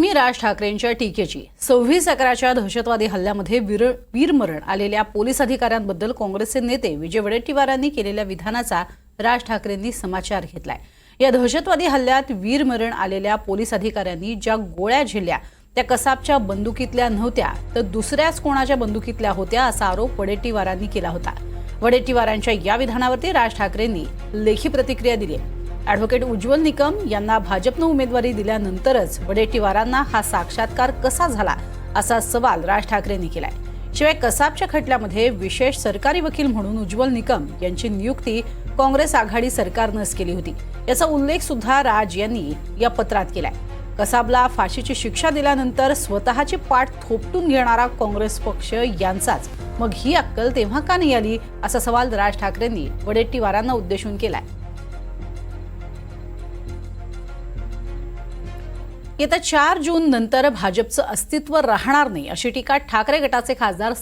आम्ही राज ठाकरेंच्या टीकेची 26/11च्या दहशतवादी हल्ल्यामध्ये वीरमरण आलेल्या पोलीस अधिकाऱ्यांबद्दल काँग्रेसचे नेते विजय वडेट्टीवार यांनी केलेल्या विधानाचा राज ठाकरेंनी समाचार घेतलाय। या दहशतवादी हल्ल्यात वीरमरण आलेल्या पोलीस अधिकाऱ्यांनी ज्या गोळ्या झेलल्या त्या कसाबच्या बंदुकीतल्या नव्हत्या तर दुसऱ्याच कोणाच्या बंदुकीतल्या होत्या असा आरोप वडेट्टीवारांनी केला होता। वडेट्टीवारांच्या या विधानावरती राज ठाकरेंनी लेखी प्रतिक्रिया दिली आहे। ॲडव्होकेट उज्ज्वल निकम यांना भाजपनं उमेदवारी दिल्यानंतरच वडेट्टीवारांना हा साक्षात्कार कसा झाला असा सवाल राज ठाकरेंनी केलाय। शिवाय कसाबच्या खटल्यामध्ये विशेष सरकारी वकील म्हणून उज्ज्वल निकम यांची नियुक्ती काँग्रेस आघाडी सरकारनंच केली होती, याचा उल्लेख सुद्धा राज यांनी या पत्रात केलाय। कसाबला फाशीची शिक्षा दिल्यानंतर स्वतःची पाठ थोपटून घेणारा काँग्रेस पक्ष यांचाच मग ही अक्कल तेव्हा का नाही आली असा सवाल राज ठाकरेंनी वडेट्टीवारांना उद्देशून केलाय। येत्या 4 जून नंतर भाजपचं अस्तित्व राहणार नाही अशी टीका ठाकरे गटाचे खासदार